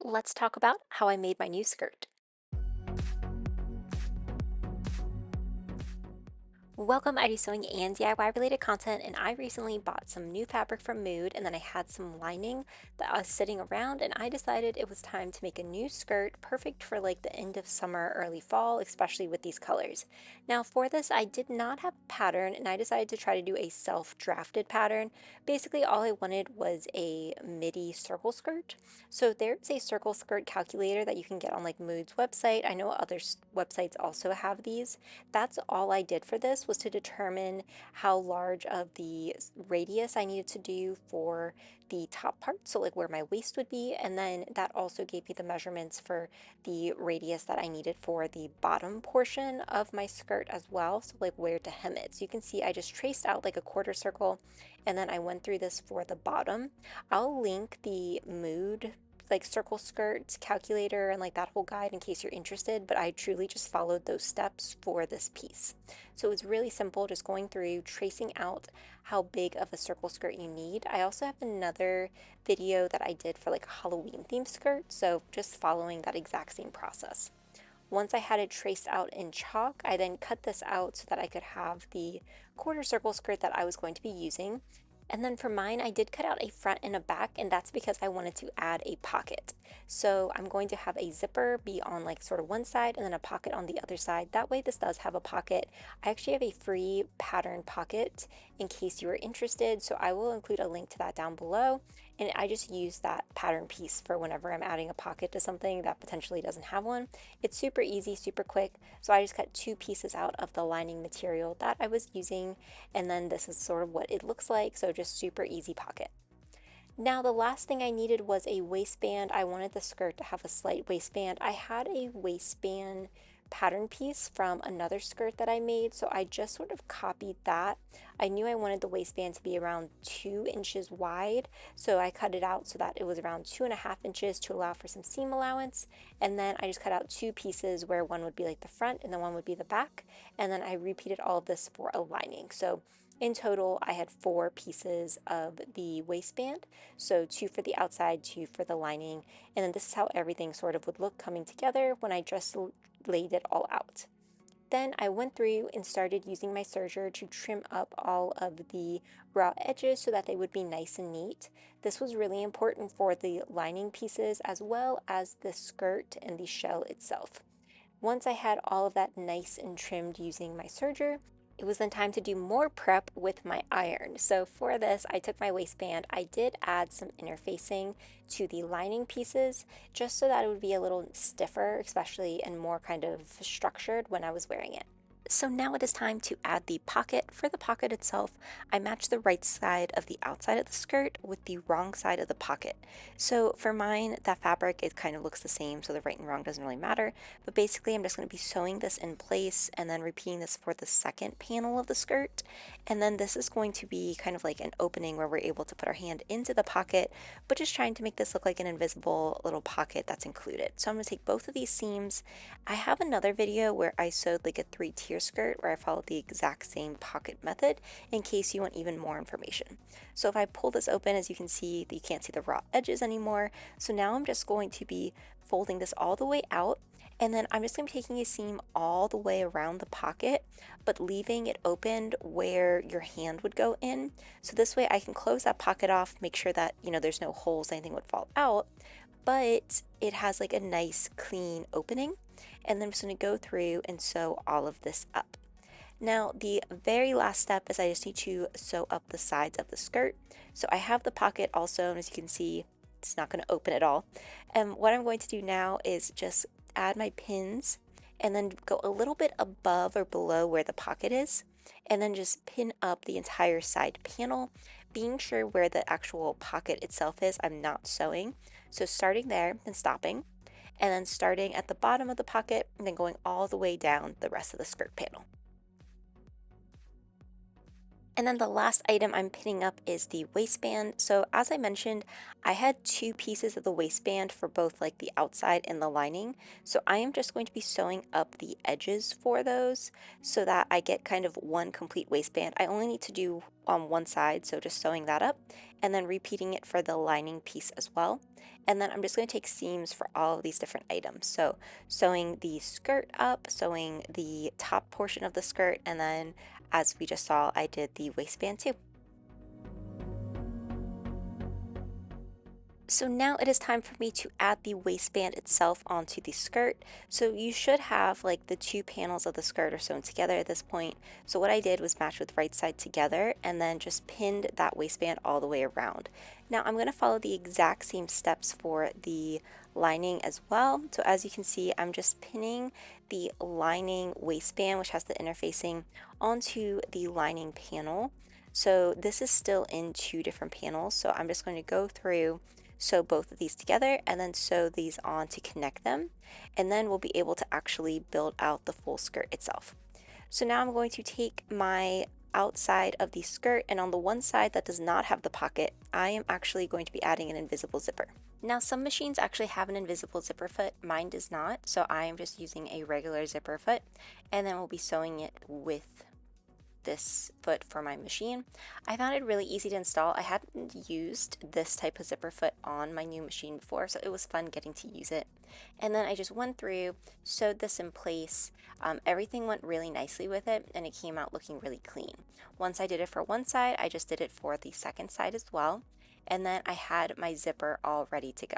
Let's talk about how I made my new skirt. Welcome, I do sewing and DIY related content, and I recently bought some new fabric from Mood, and then I had some lining that was sitting around, and I decided it was time to make a new skirt perfect for like the end of summer, early fall, especially with these colors. Now for this, I did not have a pattern, and I decided to try to do a self-drafted pattern. Basically, all I wanted was a midi circle skirt. So there's a circle skirt calculator that you can get on like Mood's website. I know other websites also have these. That's all I did for this was to determine how large of the radius I needed to do for the top part, so like where my waist would be, and then that also gave me the measurements for the radius that I needed for the bottom portion of my skirt as well, so like where to hem it. So you can see I just traced out like a quarter circle, and then I went through this for the bottom. I'll link the Mood like circle skirt calculator and like that whole guide in case you're interested, but I truly just followed those steps for this piece. So it was really simple, just going through, tracing out how big of a circle skirt you need. I also have another video that I did for like a Halloween themed skirt, so just following that exact same process. Once I had it traced out in chalk, I then cut this out so that I could have the quarter circle skirt that I was going to be using. And then for mine, I did cut out a front and a back, and that's because I wanted to add a pocket. So I'm going to have a zipper be on like sort of one side and then a pocket on the other side. That way this does have a pocket. I actually have a free pattern pocket in case you are interested, so I will include a link to that down below. And I just use that pattern piece for whenever I'm adding a pocket to something that potentially doesn't have one. It's super easy, super quick. So I just cut two pieces out of the lining material that I was using, and then this is sort of what it looks like. So just super easy pocket. Now the last thing I needed was a waistband. I wanted the skirt to have a slight waistband. I had a waistband pattern piece from another skirt that I made, so I just sort of copied that. I knew I wanted the waistband to be around 2 inches wide, so I cut it out so that it was around 2.5 inches to allow for some seam allowance. And then I just cut out two pieces where one would be like the front and then one would be the back, and then I repeated all of this for a lining. So in total, I had four pieces of the waistband, so two for the outside, two for the lining, and then this is how everything sort of would look coming together when I just laid it all out. Then I went through and started using my serger to trim up all of the raw edges so that they would be nice and neat. This was really important for the lining pieces as well as the skirt and the shell itself. Once I had all of that nice and trimmed using my serger, it was then time to do more prep with my iron. So for this, I took my waistband. I did add some interfacing to the lining pieces just so that it would be a little stiffer, especially and more kind of structured when I was wearing it. So now it is time to add the pocket. For the pocket itself, I matched the right side of the outside of the skirt with the wrong side of the pocket. So for mine, that fabric, it kind of looks the same, so the right and wrong doesn't really matter. But basically, I'm just going to be sewing this in place and then repeating this for the second panel of the skirt. And then this is going to be kind of like an opening where we're able to put our hand into the pocket, but just trying to make this look like an invisible little pocket that's included. So I'm going to take both of these seams. I have another video where I sewed like a three-tier skirt where I followed the exact same pocket method in case you want even more information. So if I pull this open, as you can see, you can't see the raw edges anymore. So now I'm just going to be folding this all the way out, and then I'm just going to be taking a seam all the way around the pocket, but leaving it opened where your hand would go in. So this way I can close that pocket off, make sure that, there's no holes, anything would fall out, but it has like a nice clean opening. And then I'm just going to go through and sew all of this up. Now, the very last step is I just need to sew up the sides of the skirt. So I have the pocket also, and as you can see, it's not going to open at all. And what I'm going to do now is just add my pins and then go a little bit above or below where the pocket is, and then just pin up the entire side panel, being sure where the actual pocket itself is, I'm not sewing. So starting there and stopping, and then starting at the bottom of the pocket and then going all the way down the rest of the skirt panel. And then the last item I'm pinning up is the waistband. So as I mentioned, I had two pieces of the waistband for both like the outside and the lining. So I am just going to be sewing up the edges for those so that I get kind of one complete waistband. I only need to do on one side, so just sewing that up and then repeating it for the lining piece as well. And then I'm just going to take seams for all of these different items. So sewing the skirt up, sewing the top portion of the skirt, and then as we just saw, I did the waistband too. So now it is time for me to add the waistband itself onto the skirt. So you should have like the two panels of the skirt are sewn together at this point. So what I did was match with right side together and then just pinned that waistband all the way around. Now I'm going to follow the exact same steps for the lining as well. So as you can see, I'm just pinning the lining waistband, which has the interfacing, onto the lining panel. So this is still in two different panels. So I'm just going to go through, sew both of these together, and then sew these on to connect them, and then we'll be able to actually build out the full skirt itself. So now I'm going to take my outside of the skirt, and on the one side that does not have the pocket, I am actually going to be adding an invisible zipper. Now some machines actually have an invisible zipper foot, mine does not, so I am just using a regular zipper foot, and then we'll be sewing it with this foot for my machine. I found it really easy to install. I hadn't used this type of zipper foot on my new machine before, so it was fun getting to use it. And then I just went through, sewed this in place. Everything went really nicely with it, and it came out looking really clean. Once I did it for one side, I just did it for the second side as well. And then I had my zipper all ready to go.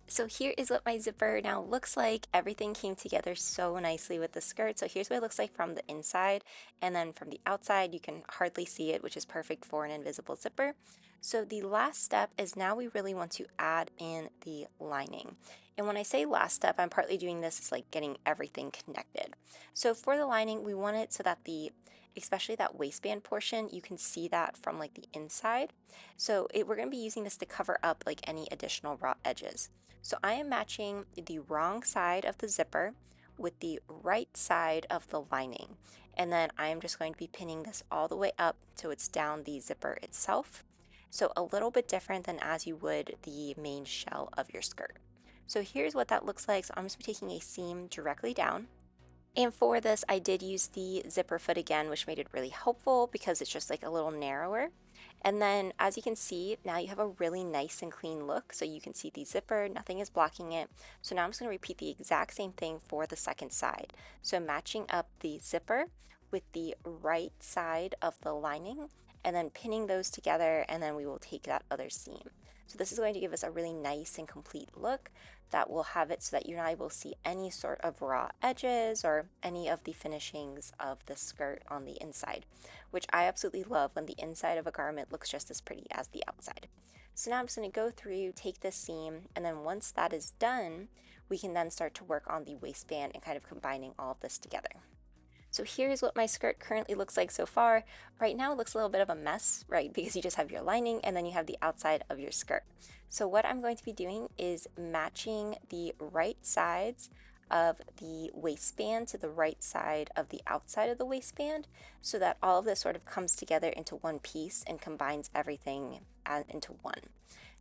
So here is what my zipper now looks like. Everything came together so nicely with the skirt. So here's what it looks like from the inside, and then from the outside you can hardly see it, which is perfect for an invisible zipper. So the last step is now we really want to add in the lining. And when I say last step, I'm partly doing this as like getting everything connected. So for the lining, we want it so that especially that waistband portion, you can see that from like the inside. So we're going to be using this to cover up like any additional raw edges. So I am matching the wrong side of the zipper with the right side of the lining. And then I'm just going to be pinning this all the way up so it's down the zipper itself. So a little bit different than as you would the main shell of your skirt. So here's what that looks like. So I'm just taking a seam directly down. And for this, I did use the zipper foot again, which made it really helpful because it's just like a little narrower. And then as you can see, now you have a really nice and clean look. So you can see the zipper, nothing is blocking it. So now I'm just going to repeat the exact same thing for the second side. So matching up the zipper with the right side of the lining and then pinning those together, and then we will take that other seam. So this is going to give us a really nice and complete look that will have it so that you're not able to see any sort of raw edges or any of the finishings of the skirt on the inside, which I absolutely love when the inside of a garment looks just as pretty as the outside. So now I'm just going to go through, take this seam, and then once that is done, we can then start to work on the waistband and kind of combining all of this together. So here's what my skirt currently looks like so far. Right now it looks a little bit of a mess, right? Because you just have your lining and then you have the outside of your skirt. So what I'm going to be doing is matching the right sides of the waistband to the right side of the outside of the waistband so that all of this sort of comes together into one piece and combines everything into one.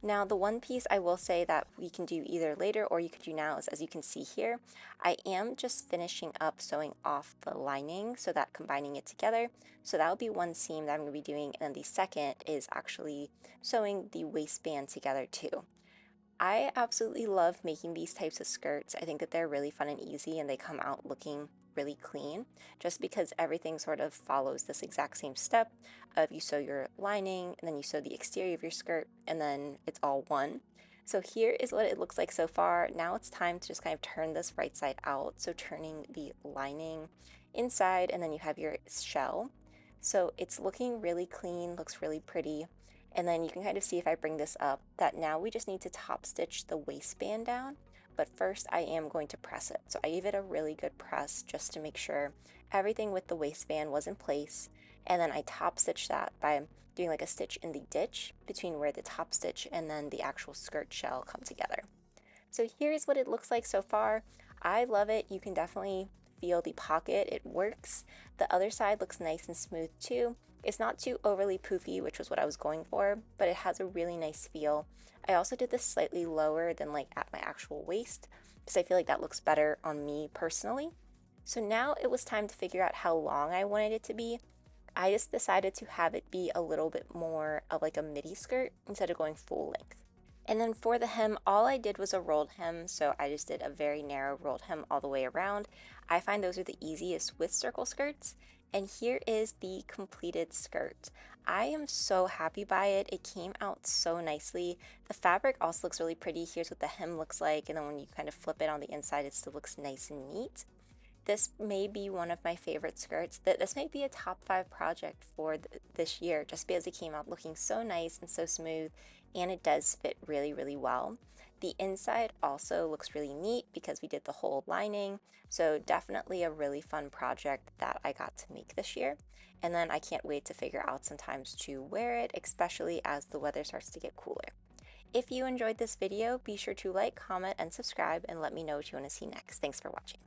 Now the one piece I will say that we can do either later or you could do now is, as you can see here, I am just finishing up sewing off the lining, so that combining it together. So that will be one seam that I'm going to be doing, and then the second is actually sewing the waistband together too. I absolutely love making these types of skirts. I think that they're really fun and easy and they come out looking really clean just because everything sort of follows this exact same step of you sew your lining and then you sew the exterior of your skirt and then it's all one. So here is what it looks like so far. Now it's time to just kind of turn this right side out. So turning the lining inside and then you have your shell. So it's looking really clean, looks really pretty. And then you can kind of see if I bring this up that now we just need to top stitch the waistband down. But first I am going to press it. So I gave it a really good press just to make sure everything with the waistband was in place. And then I top stitch that by doing like a stitch in the ditch between where the top stitch and then the actual skirt shell come together. So here's what it looks like so far. I love it. You can definitely feel the pocket. It works. The other side looks nice and smooth too. It's not too overly poofy, which was what I was going for, but it has a really nice feel. I also did this slightly lower than like at my actual waist because I feel like that looks better on me personally. So now it was time to figure out how long I wanted it to be. I just decided to have it be a little bit more of like a midi skirt instead of going full length. And then for the hem, all I did was a rolled hem, so I just did a very narrow rolled hem all the way around. I find those are the easiest with circle skirts. And here is the completed skirt. I am so happy by it. It came out so nicely. The fabric also looks really pretty. Here's what the hem looks like, and then when you kind of flip it on the inside, it still looks nice and neat. This may be one of my favorite skirts. This may be a top 5 project for this year just because it came out looking so nice and so smooth, and it does fit really, really well. The inside also looks really neat because we did the whole lining, so definitely a really fun project that I got to make this year. And then I can't wait to figure out some times to wear it, especially as the weather starts to get cooler. If you enjoyed this video, be sure to like, comment, and subscribe, and let me know what you want to see next. Thanks for watching.